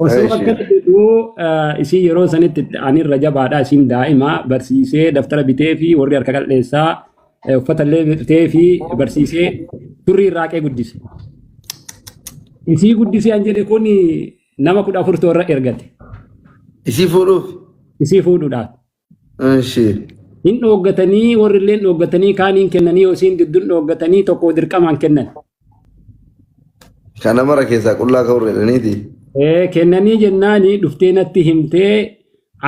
Osoo akka jedhu isin yeroo sanitti ani irra jabaadha isin daa'ima barsiisee daftara bitee fi warri harka qalleessaa uffata illee bitee fi barsiisee turrii raaqee guddise. Isii guddisee an jedhe kun nama 14 toorra ergate. Isii fuudhuuf? Isii fuudhuudhaaf. Ishee. Hin dhooggatanii warri illee dhooggatanii kaaniin kennanii yoo isin gidduun dhooggatanii tokko dirqamaan kennan. Kana mara keessaa qullaa ka'uu jedhaniiti. Kennanii jennaani dhuftee natti himtee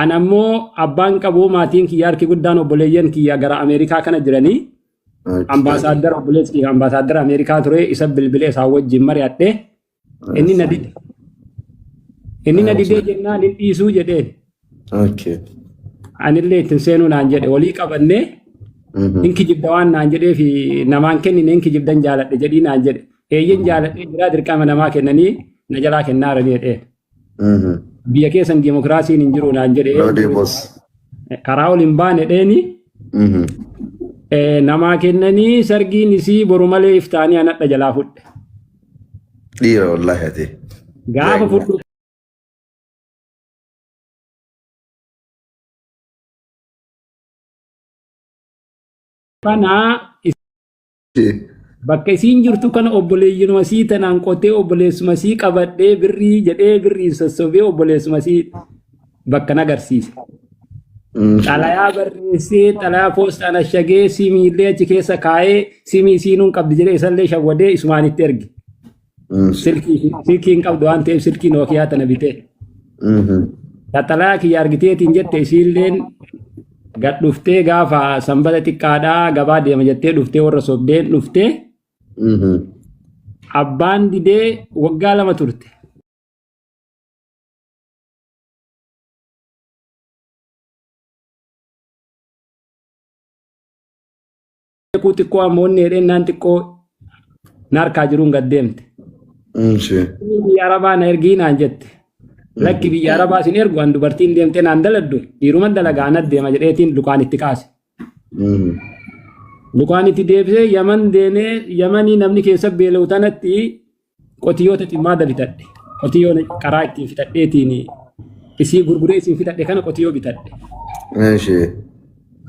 an ammoo abbaan qabuu maatiin kiyya harki guddaan obboleeyyan kiyya gara Ameerikaa kana jiranii ambaasaadara obboleessi kiyya ambaasaadara Ameerikaa ture isa bilbilee isaa wajjin mari'adhee inni na didee jennaan hin dhiisuu jedheen. Anillee ittiin seenuu naan jedhe walii qabannee hin kijibda waan naan jedhee fi namaan kennine hin kijibdan jaaladhe jedhii naan jedhe eeyyin jaaladhee jiraa dirqama namaa kennanii na jalaa kennaa ranii jedheen. Biyya keessan dimokiraasiin hin jiru naan jedhee karaa ol hin baane dheeni namaa kennanii sargiin isii boru malee iftaanii anadha jalaa fudhe. Dhiira wallaahi ati. Gaafa fudhu. Kana bakka isiin jirtu kana obboleeyyinuma sii tanaan qotee obboleessuma sii qabadhee birrii jedhee birrii sossobee obboleessuma sii bakka nagarsiise. Xalayaa barreessee xalayaa poostaan ashagee simiillee achi keessa kaa'ee simii siinuun qabdi jedhee isallee shawwadee isumaanitti erge. Silkiin qabdu waan ta'eef silkii Nookiyaa tana bitee. Xalayaa kiyya argiteetiin jette isiilleen gad dhuftee gaafa sanbata xiqqaadhaa gabaa deema jettee dhuftee warra sobdeen dhuftee abbaan didee waggaa 2 turte. Xiqqoo ammoonni hedhennaan xiqqoo narkaa jiruun gad deemte. Biyya Arabaa na ergii naan jette. Lakki biyya Arabaa sin ergu an dubartiin deemtee naan daladdu dhiiruma dalagaa nat deema jedheetiin lukaan itti kaase. Lukaan itti deebisee Yaman deemee Yamanii namni keessa beela'u tanatti qotiyyoota ximmaada bitadhe. Qotiyyoon karaa ittiin fixadheetiin isii gurguree isiin fixadhe kana qotiyyoo bitadhe.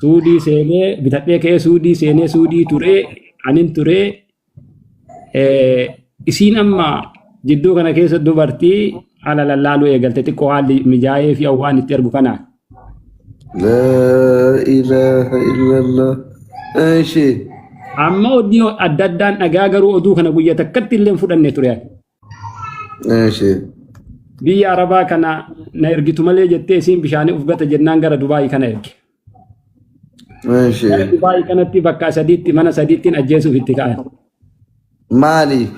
Suudii seenee bitadhee ka'ee suudii seenee suudii turee anin turee isiin amma jidduu kana keessa dubartii ala lallaaluu eegalte xiqqoo haalli mijaa'ee fi awwaan itti ergu kanaan. La ilaha illallah. Amma odii adda addaan dhagaa garuu oduu kana guyyaa takkatti illee fudhanne ture. Biyya Arabaa kana na ergitu malee jettee isiin bishaanii ufgata jennaan gara Dubaayii kana erge. Gara Dubaayii kanatti bakka sadiitti mana sadiittiin ajjeesuuf itti ka'an. Maali?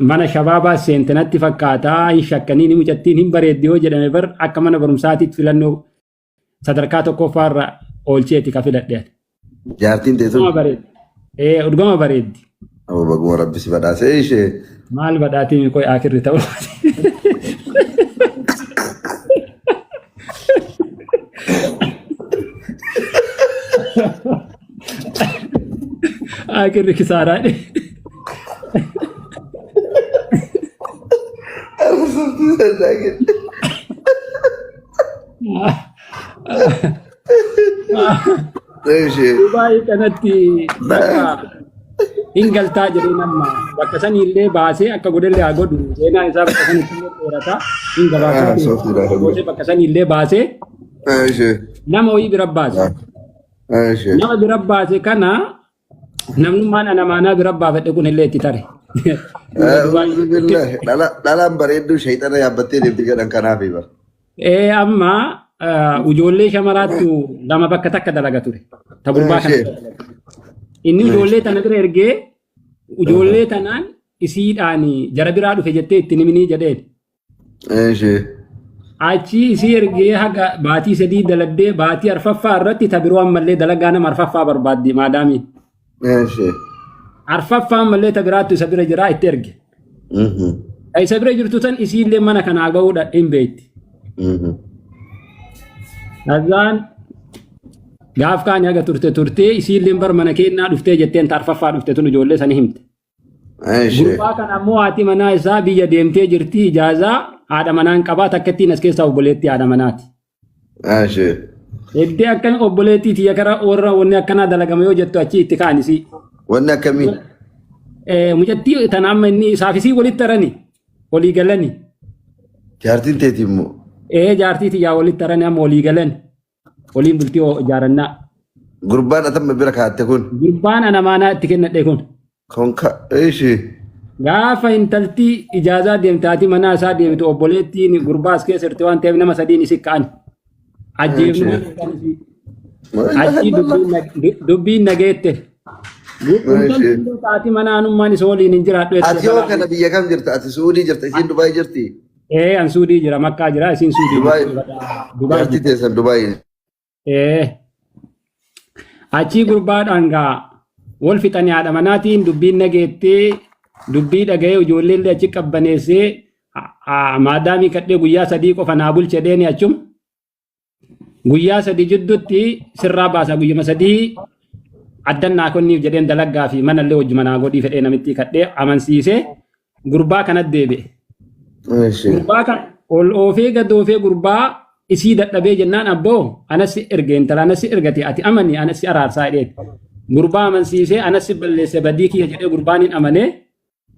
Mana shabaabaa seentanatti fakkaataa hin shakkanii ni mucattiin hin bareeddi yoo jedhame bar akka mana barumsaatiitti filannoo sadarkaa tokkoffaarra oolcheeti ka filadheen. Jaartiin teessuun? Udgama bareeddi. Baguma rabbi si badhaasee ishee. Maal badhaatiin koo akirri ta'u. Akirri kisaaraadhe. Dubaayii kanatti hin galtaa jedhee nama bakka sanillee baasee akka godhellee haa godhu seenaan isaa bakka sanitti dheerataa hin gabaabsuu bakka sanillee baasee nama wayii bira baase. Nama bira baase kana namnummaan anamaanaa bira baafadhe kun illee itti tare. Dhalaan bareedduu shayxana yaabbattee deemti jedhan kanaaf iba. Amma ijoollee shamaraattu lama bakka takka dalaga ture. Tagurbaa kana. Inni ijoollee tana bira ergee ijoollee tanaan isiidhaan jara biraa dhufe jettee itti himinii jedheen. Achi isii ergee haga baatii 3 daladdee baatii 4ffaa irratti tabiroo ammallee dalagaa nama 4ffaa barbaaddi maadaamiin. Arfaffaan mallee tabiraattu isa bira jiraa itti erge. Isa bira jirtu tan isiillee mana kanaa ga'uudha hin beekti. Azaan gaaf kaan haga turtee isiillee bar mana kennaa dhuftee jetteen arfaffaa dhufte tun ijoollee sanii himte. Eeshi. Gurbaa kan ammoo haati manaa isaa biyya deemtee jirti ijaazaa haadha manaan qabaa takkattiin as keessaa obboleettii haadha manaati. Eeshi. Eddee akkan obboleettii tiyya kara warra wanni akkanaa dalagama yoo jettu achi itti kaanisi. Wanni akkamii? Mucattii tan amma inni saafisii walitti tarani walii galani. Jaartiin teeti immoo. Jaartii tiyyaa walitti tarani amma walii galan waliin bultii ijaarannaa. Gurbaan atamma bira kaatte kun. Gurbaan ana maanaa itti kennadhe kun. Konka eeshi. Gaafa intalti ijaazaa deemtaati mana isaa deemtu obboleettiin gurbaas keessa jirti waan ta'eef nama sadiin isi ka'an. Ajjeefnu achi dubbiin nageette. Intalti taati mana anummaan isa waliin hin jiraadhu. Ati yoo kana biyya kam jirta? Ati Suudii jirta? Isiin Dubaay jirti? An Suudii jira Makkaa jira isiin Suudii. Dubaay. Jaartii teessan Dubaay. Achi gurbaadhaan gaa wal fixanii haadha manaatiin dubbiin nageettee dubbii dhaga'ee ijoollee illee achi qabbaneessee maadaamii kadhee guyyaa 3 qofa naa bulchedheeni achum guyyaa 3 jidduutti sirraa baasa guyyuma 3 addan naa konniif jedheen dalaggaa fi manallee hojii manaa godhii fedhee namitti kadhee amansiisee gurbaa kanatti deebi'e. Gurbaa kan ol oofee gad oofee gurbaa isii dadhabee jennaan abboo anas ergee intala anas ergate ati amani anas araarsaa jedhee. Gurbaa amansiisee anas balleesse badii kiyya jedhee gurbaan hin amanee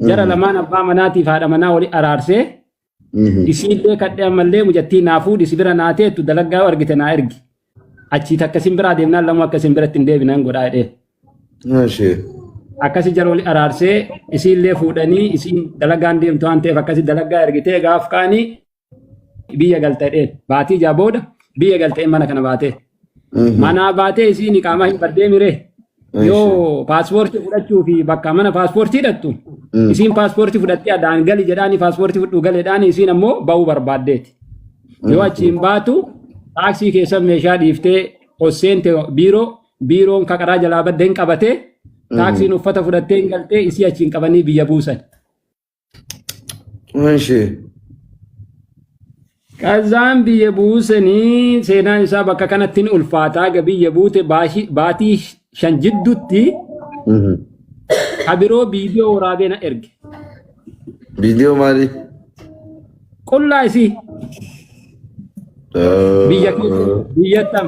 jara lamaan abbaa manaatiif haadha manaa wali araarsee isiillee kadhee ammallee mucattii naa fuudhi si bira naa teettu dalaggaa argite naa ergi achii takkasin biraa deemnaan lamoo akkasin biratti hin deebinaan godhaa jedhee. Akkasi jara wali araarsee isiillee fuudhanii isiin dalagaan deemtu waan ta'eef akkasi dalaggaa ergitee gaaf kaanii biyya galtee baatii jaa booda biyya galtee mana kana baatee. Manaa baatee isiin qaamaa hin baddee miree. Yoo paaspoortii fudhachuu fi bakka mana paaspoortii hidhattu isiin paaspoortii fudhattee adaan gali jedhaanii paaspoortii fudhuu galeedhaanii isiin ammoo ba'uu barbaaddeeti. Yoo achiin baatu taaksii keessa meeshaa dhiiftee osseente biiroon kaqaraa jalaa baddeen qabatee taaksiin uffata fudhattee hin galtee isii achiin qabanii biyya buusan. Qazaan biyya buusanii seenaan isaa bakka kanatti ni ulfaataa ga biyya buute baatii 5 jidduutti abiroo viidiyoo waraabee na erge. Viidiyoo maali? Qullaa isii. Biyyattam.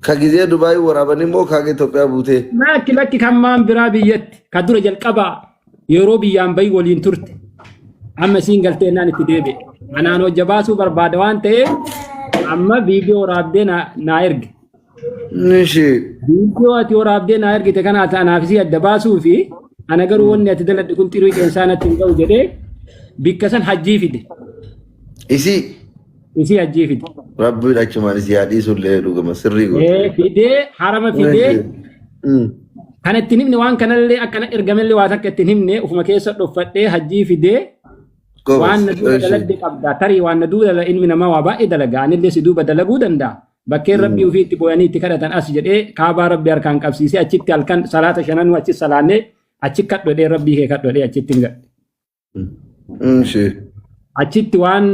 Ka gizee Dubaay waraabanii moo ka Itoophiyaa buutee? Lakki kan maan biraa biyyatti ka dura jalqabaa yeroo biyyaan bayi waliin turte. Amma isiin galteennaan itti deebi'e. Anaan hojja baasuu barbaada waan ta'eef amma viidiyoo waraabdee naa erge. Viidiyoo ati waraabdee naa ergite kana anaaf isii adda baasuu fi ana garuu wanni ati daladde kun xirii qeensaa natti hin ga'u jedhee bikka san hajjii fide. Isii hajjii fide. Rabbiin achumaan isii haadhii sullee dhugama sirrii godhe. Fidee harama fidee kan ittiin himne waan kanallee akkana ergamellee waan akka ittiin himne ufuma keessa dhoffadhee hajjii fidee. Waan na duuba daladde qabda tarii waan na duuba ilmi namaa waa baay'ee dalaga anillee si duuba dalaguu danda'a. Bakkeen rabbii ofii itti booyanii itti kadhatan as jedhee kaabaa rabbii harkaan qabsiisee achitti halkan salaata shananuu achi salaannee achi kadhodhee rabbii kee kadhodhee achitti hin gadhe. Achitti waan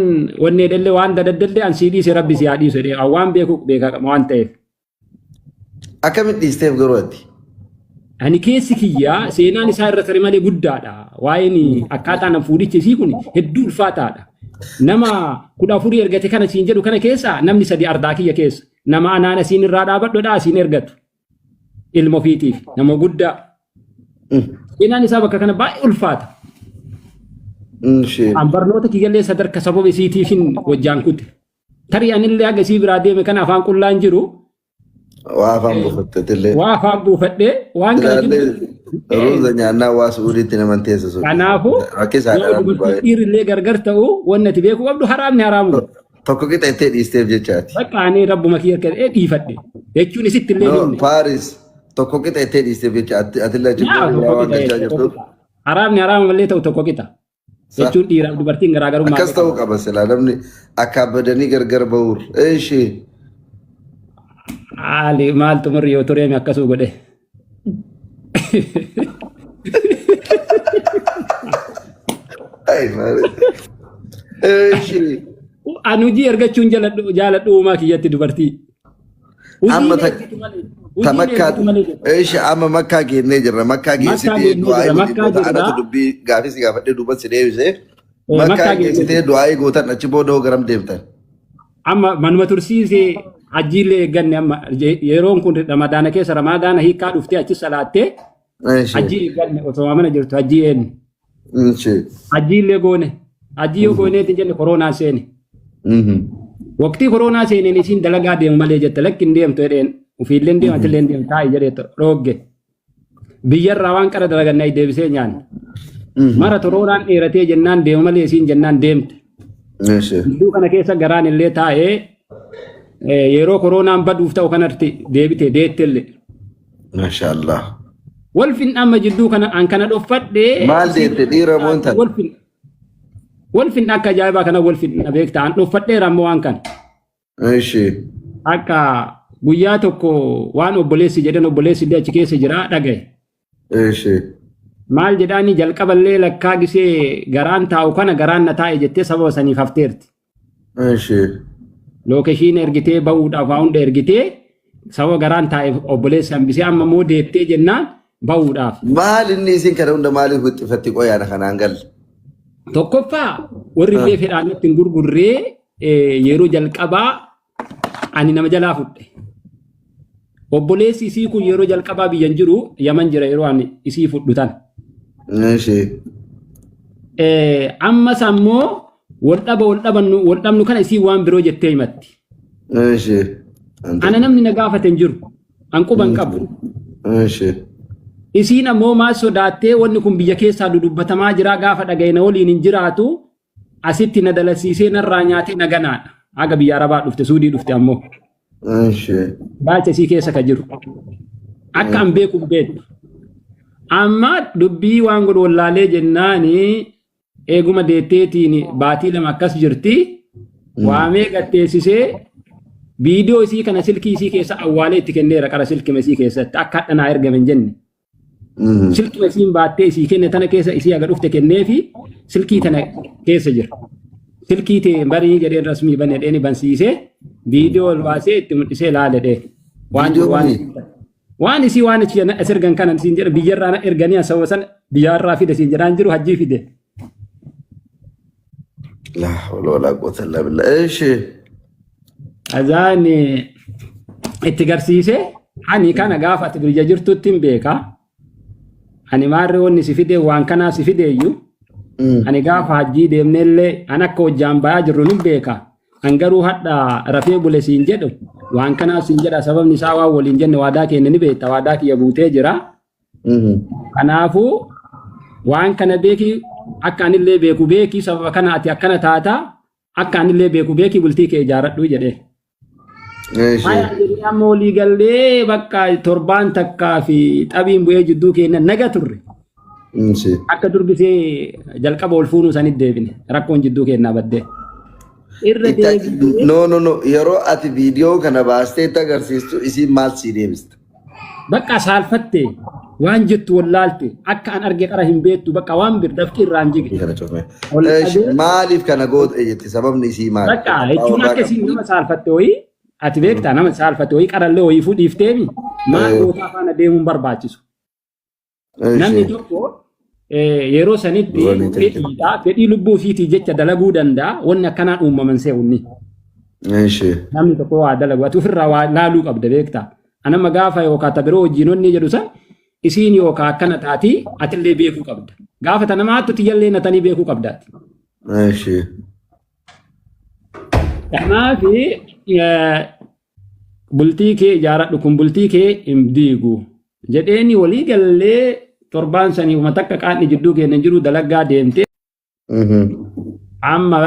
wanni edelle waan dadaddallee an sii dhiise rabbi si haa dhiisu jedhee waan beeku beekama waan ta'eef. Akkamitti dhiisteef garuu ati? Ani keessi kiyyaa seenaan isaa irra tarii malee guddaadha. Waa'een akkaataa nama fuudhichi isii kun hedduu ulfaataadha. Nama 14 ergate kana siin jedhu kana keessa namni 3 ardaa kiyya keessa. Nama anaana siin irraa dhaabadhodhaa siin ergatu. Ilma ofiitiif nama guddaa. Seenaan isaa bakka kana baay'ee ulfaata. An barnoota kiyyallee sadarka sababa isiitiifin wajjaan kutte. Tarii anillee aga isii biraa deeme kana afaan qullaan jiru. Waa afaan buufatteetillee. Waa afaan buufadhee waan kana jiru. Ruuza nyaannaa waa suudiitti naman teessa sun. Kanaafuu dhiirillee gargar ta'u wanni ati beekuu qabdu haraamni haraamu. Tokko qixa ittee dhiisteef jechaati. Bakka ani rabbuma kiyya ka'ee dhiifadhe jechuun isitti illee himne. Paaris tokko qixa ittee dhiisteef jechaati atillee achitti waan gachaa jirtu. Haraamni haraama malee ta'u tokko qixa. Jechuun dhiiraaf dubartiin garaagarummaa. Akkas ta'uu qaba silaa namni akka abbadanii gargar ba'uur. Eeshi. Maal xumurri yoo tureemi akkasuu godhe. An hojii argachuun jaaladhu uumaa kiyyatti dubartii. أما تمكة إيش أما مكة كيني جرا مكة كيسيتي دعاء أنا تدبي غافي سيغافة دوبا سيدي سي مكة كيسيتي دعاء غوتا نچبو دو غرام ديمتا أما من ترسيسي عجيل جن أما يرون كن رمضان كيس رمضان هي كاد وفتي أشي صلاة عجيل جن أتوامنا جرت عجيل عجيل لغونه عجيل غونه تجن كورونا سيني وقتي كورونا سيني نسين دلقا ديم مالي لكن ديم تورين وفي لندي أتلين ديم تاي جريت روج بيجر روان كرا دلقا ناي ديبسين يعني مرة كورونا إيرتي جنان ديم مالي سين جنان ديمت دو كنا كيسا غران اللي تاي يرو كورونا بدوف تاو كنرتي ديبتي ديتل ما شاء الله والفين أما جدو كنا أن كنا دفت دي مال ديت ديرا مونتا والفين أكا جايبا كنا والفين نبيك تان دفت دي رموان كان ماشي أكا بوياتوكو وان أبوليسي جدن أبوليسي دي أشكيسي جرا دقاي ماشي maal jedhaani jalqaballee lakkaa gisee garaan taa'u kana garaan na taa'e jettee sababa saniif hafteerti. Lookeeshiin ergitee bahuudhaaf hunda ergitee sababa garaan taa'e obboleessa hambisee amma moo deettee jennaan bahuudhaaf. Maal inni isin kana hunda maaliif wixxifatti qoyaana kanaan gal? Tokkoffaa warri illee fedhaan ittiin gurgurree yeroo jalqabaa ani nama jalaa fudhe. Obboleessi isii kun yeroo jalqabaa biyyan jiru Yaman jira yeroo ani isii fudhu tan. Amma sammoo waldhabnu kana isii waan biroo jettee himatti. Ana namni na gaafate hin jiru. An quban qabu. Isiin ammoo maal sodaattee wanni kun biyya keessaa dudubbatamaa jira gaafa dhagayna waliin hin jiraatu asitti na dalasiisee narraa nyaatee na ganaadha. Haga biyya Arabaa dhufte Suudii dhufte ammoo. Baacha isii keessa ka jiru. Akka an beeku beektu. Amma dubbii waan godhu wallaalee jennaani eeguma deetteetiin baatii lama akkas jirti. Waamee gatteessisee viidiyoo isii kana silkii isii keessa awwaalee itti kenneera qara silkima isii keessatti akka hadhanaa ergame hin jenne. Silkima isiin baattee isii kenne tana keessa isii aga dhufte kenneefi silkii tana keessa jira. Silkii ta'e barii jedheen rasmii banedheen bansiisee viidiyoo baasee itti mul'isee ilaaledhe. Waan isii waan achi as ergan kanan siin jedha biyyarraa erganii asawwa sana biyyaarraa fide siin jedhaan jiru hajjii fide. Laa hawla walaa quwwata illaa billah. Eeshi. Azaan itti garsiisee ani kana gaafa ati biyya jirtutti hin beeka. Ani maarree wanni si fide waan kanaa si fideeyyuu. Ani gaafa hajjii deemnellee an akka hojjaan bayaa jirru nun beeka. An garuu hadha rafee bule siin jedhu waan kanaaf siin jedha sababni isaa waan waliin jenne waadaa keenya ni beekta waadaa kiyya buutee jira. Kanaafuu waan kana beeki akka anillee beeku beeki sababa kana ati akkana taata akka anillee beeku beeki bultii kee ijaaradhu jedhee. Mayaan jedhee amma walii gallee bakka torbaan takkaa fi xabiin bu'ee jidduu keenya naga turre. Akka durgisee jalqaba ol fuunuu sanit deebine rakkoon jidduu keenyaa baddee. No. Yeroo ati viidiyoo kana baastee agarsiistu isiin maal sii deebiste? Bakka saalfatte waan jettu wallaalte akka an arge qara hin beektu bakka waan birdafti irraan jige. Maaliif kana goote jetti sababni isii maali? Bakka jechuun akka isiin nama saalfatte wayii ati beektaa nama saalfatte wayii qarallee wayii fuudhiifteemi maal gootaa faana deemuun barbaachisu. Namni tokko yeroo sanitti fedhii lubbuu ofiitii jecha dalaguu danda'a wanni akkanaan uumaman se'unni. Namni tokko waa dalagu ati ofirraa waa laaluu qabda beektaa. Anama gaafa yookaan tabiroo wajjinoonni jedhu san isiin yookaan akkana taati atillee beekuu qabda. Gaafa tana maattu tiyyallee natanii beekuu qabdaati. Kanaaf bultii kee ijaaradhu kun bultii kee hin diigu jedheeni walii gallee torbaan sanii takka qaanni jidduu keenya jiru dalagaa deemte. Amma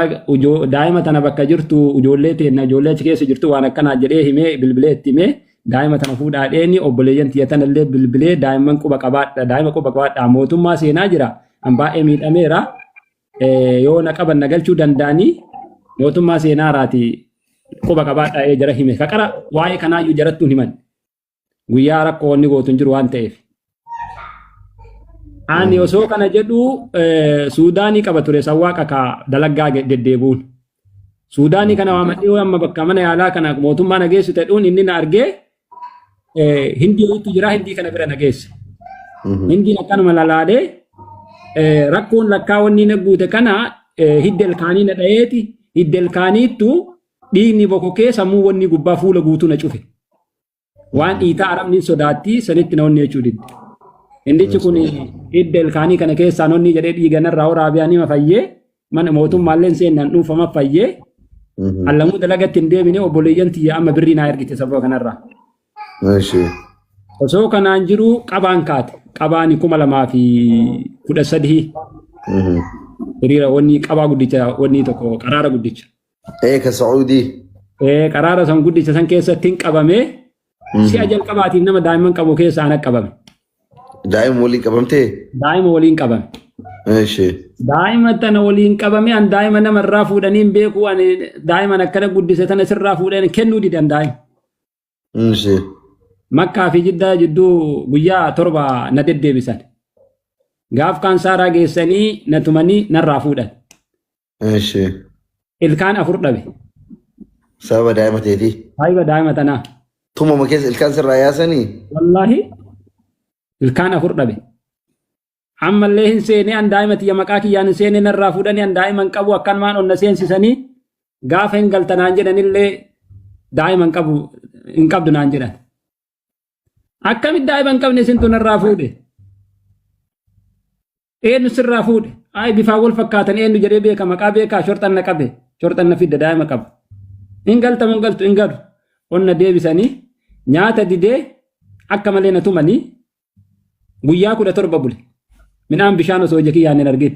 daa'ima tana bakka jirtu ijoollee teenna ijoollee achi keessa jirtu waan akkanaa jedhee himee bilbilee itti himee daa'ima tana fuudhaadheeni obboleeyyan xiyyatanallee bilbilee daa'imman quba qabaadha daa'ima quba qabaadha mootummaa seenaa jira an baay'ee miidhameera yoo na qaban na galchuu danda'anii mootummaa seenaa raati quba qabaadha jara hime kaqara waa'ee kanaayyuu jarattuun himan guyyaa rakkoo wanni gootuun jiru waan ta'eef. Ani osoo kana jedhu Suudaanii qaba ture sawwaaqa ka dalagaa deddeebuun. Suudaanii kana waa madhii amma bakka mana yaalaa kana mootummaa nageessu ta'uun inni na argee hindii ho'itu jira hindii kana bira nageesse. Hindiin akkanuma lalaadee rakkoon lakkaa wanni na guute kana hidda ilkaanii na dhayeeti hidda ilkaaniittu dhiigni bokokee sammuu wanni gubbaa fuula guutuu na cufe. Waan dhiitaa arabni sodaatti sanitti na wanni jechuu didde. Hindichi kun hidda ilkaanii kana keessaa nonni jedhee dhiiganarraa waraabee nima fayyee mana mootummaallee seenan dhuunfama fayyee allamuu dalagatti hin deebine obboleeyyan tiyya amma birrii naa ergite sababa kanarraa. Osoo kanaan jiru qabaan kaate qabaani 2013 hiriira wanni qabaa guddicha wanni tokko qaraara guddicha. Ka Saudi. Qaraara san guddicha san keessatti hin qabame si'a jalqabaatiin nama daa'imman qabu keessaa ana qabame. Daa'ima waliin qabamtee? Daa'ima waliin qabame. Daa'ima tana waliin qabame an daa'ima namarraa fuudhanii beeku ani daa'ima akkana guddise tana sirraa fuudhanii kennuu didan daa'ima. Makkaa fi Jiddaa jidduu guyyaa 7 na deddeebisan. Gaaf kansaaraa geessanii na tumanii narraa fuudhan. Ilkaan 4 dhabe. Sababa daa'ima teeti? Sababa daa'ima tanaa. Tumama keessa ilkaan sirraa yaasanii? Wallaahi ilkaan 4 dhabe. Ammallee hin seene an daa'ima tiyya maqaa kiyyaan hin seene narraa fuudhanii an daa'iman qabu akkanumaan onna seensisanii gaafa hin galtanaan jedhanillee daa'iman qabu hin qabdu naan jedhan. Akkamitti daa'ima hin qabne isintu narraa fuudhe? Eenyu sirraa fuudhe? Bifaan wal fakkaatan eenyu jedhee beeka maqaa beekaa shorxan na qabe shorxan na fidde daa'ima qabu. Hin galtamu hin galtu hin galu. Onna deebisanii nyaata didee akka malee na tumanii guyyaa 17 bule. Midhaan bishaan osoo hojii kiyyaan hin argin.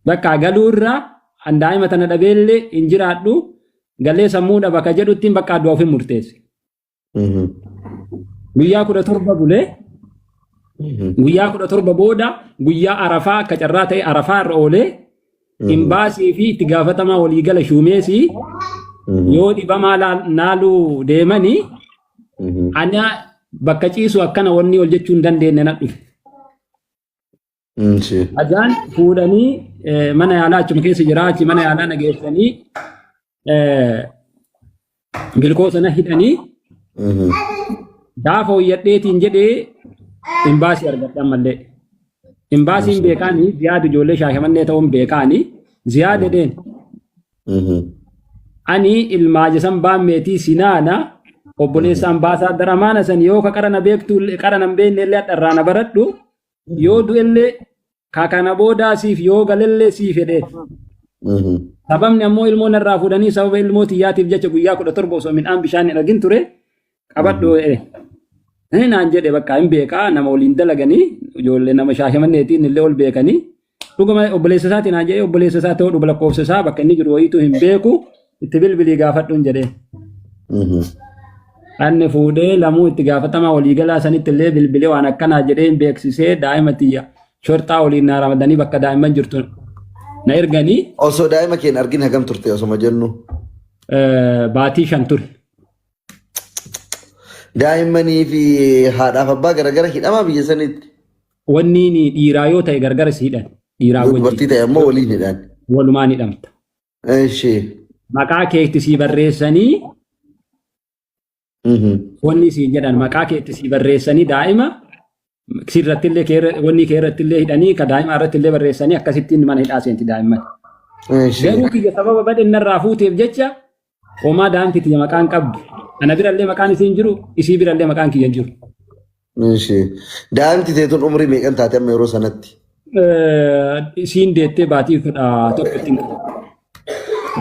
Bakka galuu irraa an daa'ima tana dhabeellee hin jiraadhu galee sammuudha bakka jedhuttiin bakka aduu ofin murteesse. Guyyaa 17 bulee guyyaa 17 booda guyyaa arafaa akka carraa ta'e arafaa irra oolee imbaasii fi itti gaafatamaa waliigala shuumeesii yoo dhibamaa naaluu deemanii ana bakka ciisu akkana wanni ol jechuu hin dandeenye na dhufe. Ajaan fuudhanii mana yaalaa achuma keessa jira achi mana yaalaa nageessanii bilkoosa na hidhanii gaafa hoyyadheetiin jedhee imbaasii argadhan mallee. Imbaasiin beekaanii ziyaada ijoollee shaashamannee ta'uun beekaanii ziyaada deen. Ani ilmaajisan baammeetii sinaana obboleessaan baasaa daramaana san yoo ka qarana beektu qarana hin beekne illee dharraa na baradhu yoo du'ellee kakana boodaa siif yoo galellee siif jedhee. Sababni ammoo ilmoo narraa fuudhanii sababa ilmoo tiyyaatiif jecha guyyaa 17 osoo midhaan bishaan hin argin ture qabadhu naan jedhe bakka hin beekaa nama waliin dalaganii ijoollee nama shaashamanneetiin illee ol beekanii dhuguma obboleessa isaatiin haa jedhee obboleessa isaa ta'uu dhuba lakkoofsa isaa bakka inni jiru wayiitu hin beeku itti bilbilii gaafadhuun jedhee. Anni fuudhee lamuu itti gaafatamaa waliigalaa sanitti illee bilbilee waan akkanaa jedhee hin beeksisee daa'ima tiyya shorxaa waliin na ramadanii bakka daa'imman jirtu na erganii. Osoo daa'ima keenya argin hagam turte osoma jennu? Baatii 5 ture. Daa'immanii fi haadhaaf abbaa garagara hidhamaa biyya sanitti? Wanni dhiiraa yoo ta'e gargara si hidhan. Dhiiraa wajjin. Dubartii ta'e ammoo waliin hidhan. Walumaan hidhamta. Maqaa keetti si barreessanii wanni siin jedhan maqaa keetti si barreessanii daa'ima sirrattillee wanni kee irrattillee hidhanii ka daa'ima irrattillee barreessanii akkasittiin mana hidhaa seenti daa'imman. Garuu kiyya sababa badhennarraa fuuteef jecha homaa daa'imti tiyya maqaan qabdu. Ana birallee maqaan isiin jiru isii birallee maqaan kiyya jiru. Daa'imti teetun umrii meeqan taate amma yeroo sanatti? Isiin deettee baatii 11 ittiin qabamte.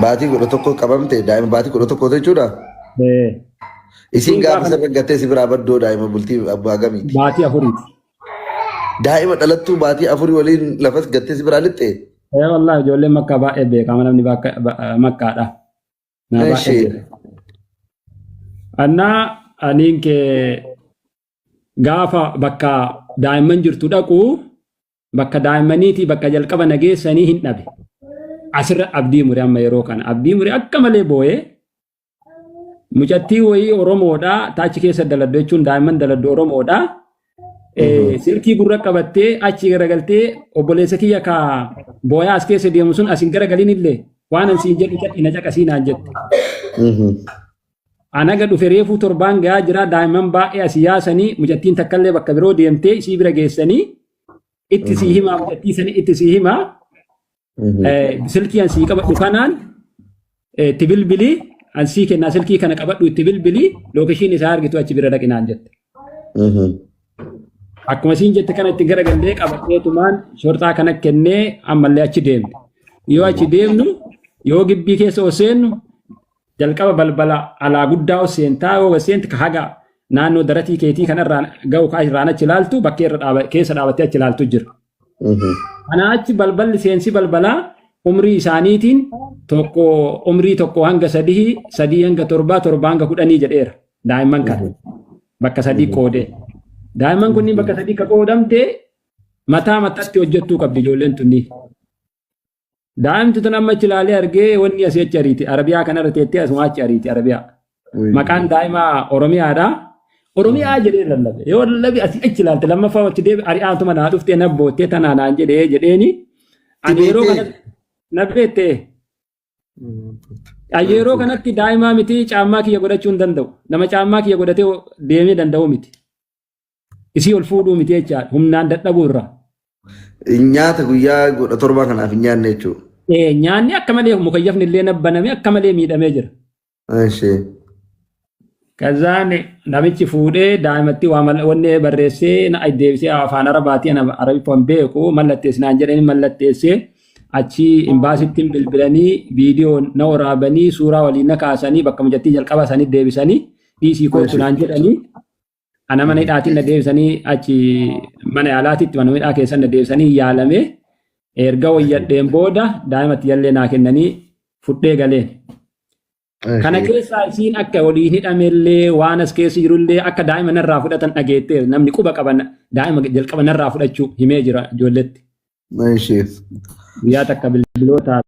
Baatii 11 qabamte daa'ima baatii 11 jechuudha? Isiin gaafa sargagattee si biraa baddoo daa'ima bultii abbaa gamiiti? Baatii 4. Daa'ima dhalattuu baatii 4 waliin lafas gattee si biraa lixxee? Wallaahi ijoolleen makkaa baay'ee beekama namni makkaadha. Annaa aniin kee gaafa bakka daa'imman jirtu dhaqu bakka daa'immaniitii bakka jalqaba nageessanii hin dhabe. Asirra abdii muri amma yeroo kana abdii muri akka malee boo'ee mucattii wayii Oromoodhaa taachi keessa daladdu jechuun daa'imman daladdu Oromoodhaa silkii gurra qabattee achi garagaltee obboleessa kiyya ka boo'aa as keessa deemu sun asin garagalin illee waan ansiin jedhu ina caqasii naan jette. Ana gadu fereefu torban gaa jira daa'imman baay'ee siyaasanii mucattiin takkallee bakka biroo deemtee isii bira geessanii itti sii himaa mucattii sanii itti sii himaa silkii ansii qabadhu kanaan itti bilbilii ansii kennaa silkii kana qabadhu itti bilbilii lookeshiin isaa argitu achi bira dhaqinaan jette. Akkuma isiin jette kana itti garagallee qabadheetumaan shorxaa kana kennee ammallee achi deemte. Yoo achi deemnu yoo gibbii keessa ol seennu jalqaba balbala alaa guddaa ol seentaa yoo seenti ka haga naannoo daratii keetii kanarraan ga'u irraan achi ilaaltu bakkee irra keessa dhaabattee achi ilaaltu jira. Kana achi balballi seensi balbalaa umrii isaaniitiin tokko umrii tokko hanga sadii hanga torbaa hanga 10 jedheera daa'imman kana bakka sadii qoodee. Daa'imman kunniin bakka sadii ka qoodamtee mataa mataatti hojjettuu qabdi ijoolleen tunni. Daa'imti tun amma achi ilaalee argee wanni asii achi ariiti Arabiyaa kanarra teettee asuma achi ariiti Arabiyaa. Maqaan daa'imaa Oromiyaadha. Oromiyaa jedhee lallabe. Yoo lallabe asii achi ilaalte lammaffaa achi deebi ari'aatuma naa dhuftee na boottee tanaa naan jedheeni. Ani yeroo kanatti na beettee. Yeroo kanatti daa'imaa miti caammaa kiyya godhachuu hin danda'u. Nama caammaa kiyya godhatee deemee danda'u miti. Isii ol fuudhuu miti jechaadha. Humnaan dadhabuu irraa. Nyaata guyyaa 17 kanaaf hin nyaanne jechuudha. Nyaanni akka malee mukayyafni illee nabbaname akka malee miidhamee jira. Kazaan namichi fuudhee daa'imatti wanni barreessee na deebisee afaan Arabaatiin Arabiffaan beeku mallatteessinaan jedhanii mallatteessee achi imbaasitti bilbilanii viidiyoo na waraabanii suuraa waliin na kaasanii bakka mucattii jalqaba isaanii deebisanii dhiisii kootunaan jedhanii ana mana hidhaatiin na deebisanii achi mana yaalaatitti mana hidhaa keessan na deebisanii yaalamee erga wayyadheen booda daa'imatti jallee naa kennanii fudhee galeen. Kana keessaa isiin akka waliin hidhamellee waan as keessa jirullee akka daa'ima narraa fudhatan dhageetteera namni quba qaban daa'ima jalqaba narraa fudhachuu himee jira ijoolletti. Guyyaa takka bilbiloota